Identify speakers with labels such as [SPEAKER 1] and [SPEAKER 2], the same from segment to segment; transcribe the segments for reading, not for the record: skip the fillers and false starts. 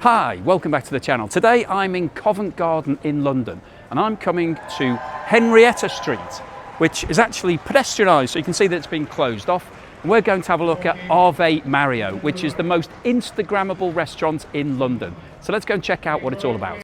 [SPEAKER 1] Hi, welcome back to the channel. Today I'm in Covent Garden in London and I'm coming to Henrietta Street, which is actually pedestrianised, so you can see that it's been closed off. And we're going to have a look at Ave Mario, which is the most Instagrammable restaurant in London. So let's go and check out what it's all about.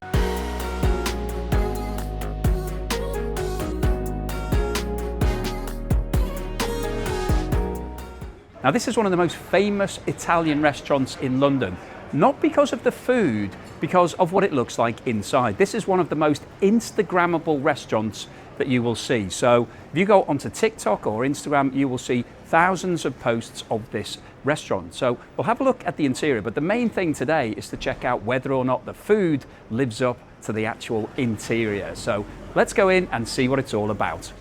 [SPEAKER 1] Now this is one of the most famous Italian restaurants in London, not because of the food, because of what it looks like inside. This is one of the most Instagrammable restaurants that you will see. So if you go onto TikTok or Instagram, you will see thousands of posts of this restaurant. So we'll have a look at the interior, but the main thing today is to check out whether or not the food lives up to the actual interior. So let's go in and see what it's all about.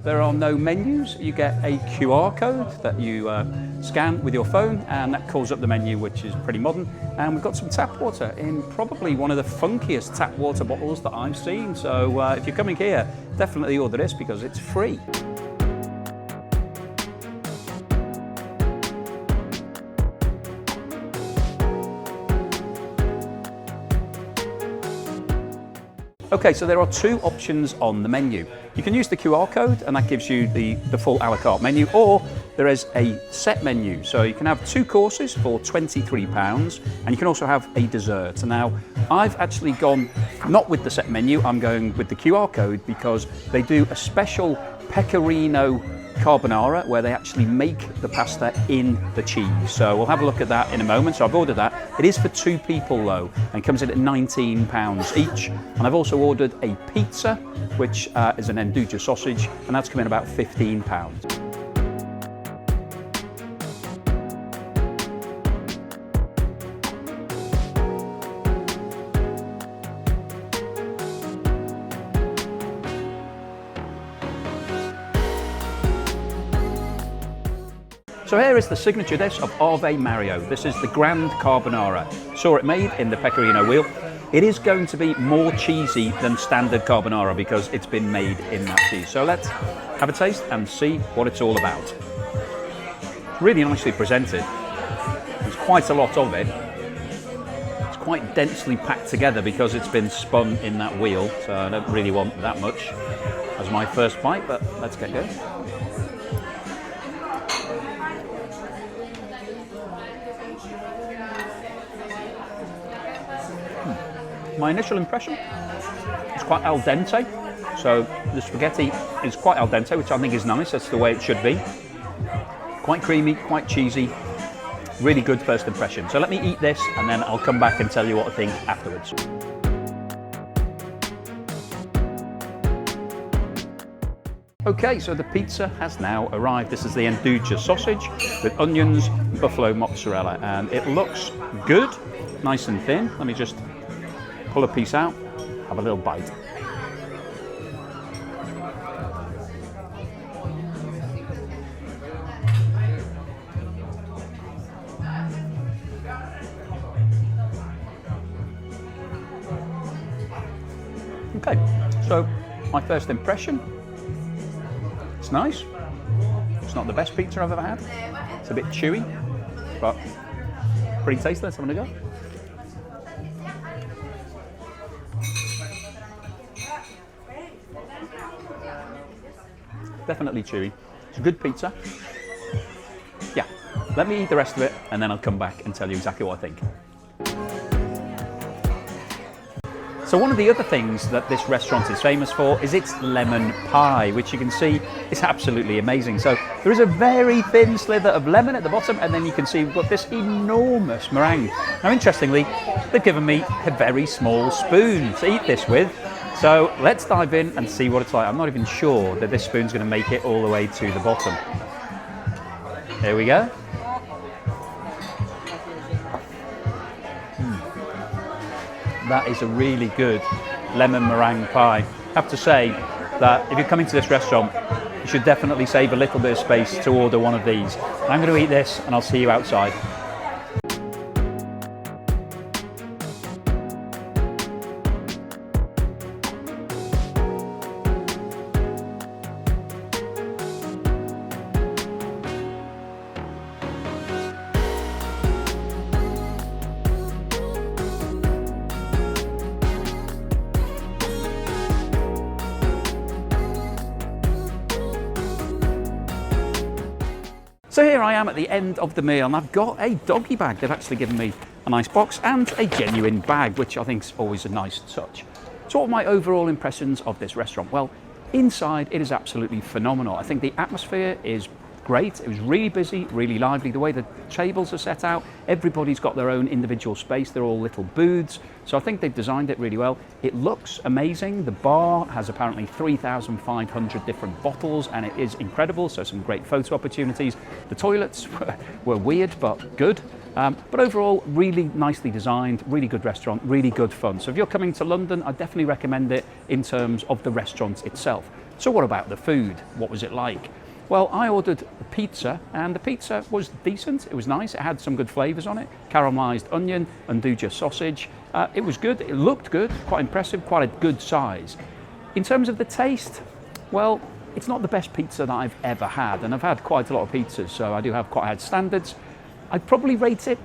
[SPEAKER 1] There are no menus. You get a QR code that you scan with your phone and that calls up the menu, which is pretty modern. And we've got some tap water in probably one of the funkiest tap water bottles that I've seen. So if you're coming here, definitely order this because it's free. Okay, so there are two options on the menu. You can use the QR code and that gives you the full a la carte menu, or there is a set menu. So you can have two courses for £23 and you can also have a dessert. Now, I've actually gone not with the set menu, I'm going with the QR code because they do a special pecorino carbonara where they actually make the pasta in the cheese. So we'll have a look at that in a moment. So I've ordered that. It is for two people though and comes in at £19 each. And I've also ordered a pizza, which is an Nduja sausage, and that's coming about £15. So here is the signature dish of Ave Mario. This is the Grand Carbonara. Saw it made in the pecorino wheel. It is going to be more cheesy than standard carbonara because it's been made in that cheese. So let's have a taste and see what it's all about. It's really nicely presented. There's quite a lot of it. It's quite densely packed together because it's been spun in that wheel. So I don't really want that much as my first bite, but let's get going. My initial impression is quite al dente, so the spaghetti is quite al dente, which I think is nice. That's the way it should be. Quite creamy, quite cheesy, really good first impression. So let me eat this and then I'll come back and tell you what I think afterwards. Okay, so the pizza has now arrived. This is the Nduja sausage with onions, buffalo mozzarella, and it looks good, nice and thin. Let me just pull a piece out, have a little bite. Okay, so my first impression, it's nice. It's not the best pizza I've ever had. It's a bit chewy, but pretty tasty. Let's have a go. Definitely chewy. It's a good pizza. Yeah, let me eat the rest of it and then I'll come back and tell you exactly what I think. So one of the other things that this restaurant is famous for is its lemon pie, which you can see is absolutely amazing. So there is a very thin slither of lemon at the bottom, and then you can see we've got this enormous meringue. Now interestingly, they've given me a very small spoon to eat this with. So let's dive in and see what it's like. I'm not even sure that this spoon's going to make it all the way to the bottom. There we go. That is a really good lemon meringue pie. I have to say that if you're coming to this restaurant, You should definitely save a little bit of space to order one of these. I'm going to eat this and I'll see you outside. So here I am at the end of the meal and I've got a doggy bag. They've actually given me a nice box and a genuine bag, which I think is always a nice touch. So what are my overall impressions of this restaurant? Well, inside it is absolutely phenomenal. I think the atmosphere is great. It was really busy, really lively. The way the tables are set out, everybody's got their own individual space. They're all little booths. So I think they've designed it really well. It looks amazing. The bar has apparently 3,500 different bottles and it is incredible. So some great photo opportunities. The toilets were weird, but good. But overall, really nicely designed, really good restaurant, really good fun. So if you're coming to London, I definitely recommend it in terms of the restaurant itself. So what about the food? What was it like? Well, I ordered a pizza and the pizza was decent. It was nice. It had some good flavours on it. Caramelised onion, andouja sausage. It was good. It looked good, quite impressive, quite a good size. In terms of the taste, well, it's not the best pizza that I've ever had. And I've had quite a lot of pizzas, so I do have quite high standards. I'd probably rate it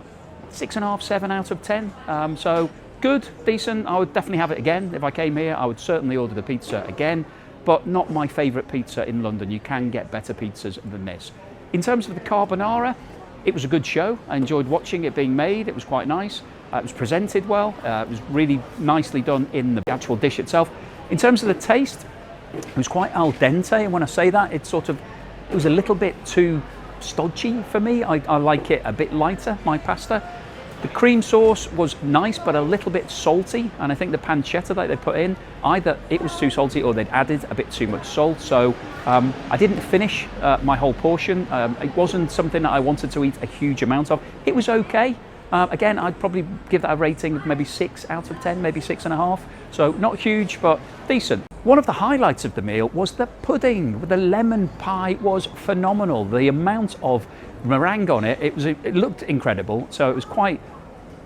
[SPEAKER 1] 6.5, 7 out of 10. So good, decent. I would definitely have it again. If I came here, I would certainly order the pizza again. But not my favourite pizza in London. You can get better pizzas than this. In terms of the carbonara, it was a good show. I enjoyed watching it being made. It was quite nice. It was presented well. It was really nicely done in the actual dish itself. In terms of the taste, it was quite al dente. And when I say that, it was a little bit too stodgy for me. I like it a bit lighter, my pasta. The cream sauce was nice, but a little bit salty. And I think the pancetta that they put in, either it was too salty or they'd added a bit too much salt. So I didn't finish my whole portion. It wasn't something that I wanted to eat a huge amount of. It was okay. Again, I'd probably give that a rating of maybe 6 out of 10, maybe 6.5. So not huge, but decent. One of the highlights of the meal was the pudding. The lemon pie was phenomenal. The amount of meringue on it, it looked incredible. So it was quite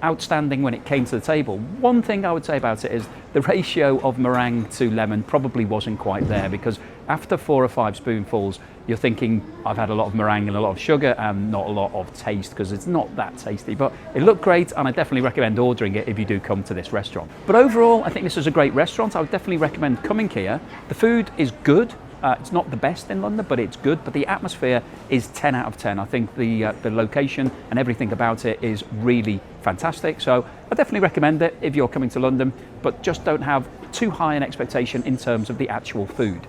[SPEAKER 1] outstanding when it came to the table. One thing I would say about it is the ratio of meringue to lemon probably wasn't quite there, because after 4 or 5 spoonfuls, you're thinking, I've had a lot of meringue and a lot of sugar and not a lot of taste, because it's not that tasty. But it looked great, and I definitely recommend ordering it if you do come to this restaurant. But overall, I think this is a great restaurant. I would definitely recommend coming here. The food is good. It's not the best in London, but it's good. But the atmosphere is 10 out of 10. I think the location and everything about it is really fantastic. So I definitely recommend it if you're coming to London, but just don't have too high an expectation in terms of the actual food.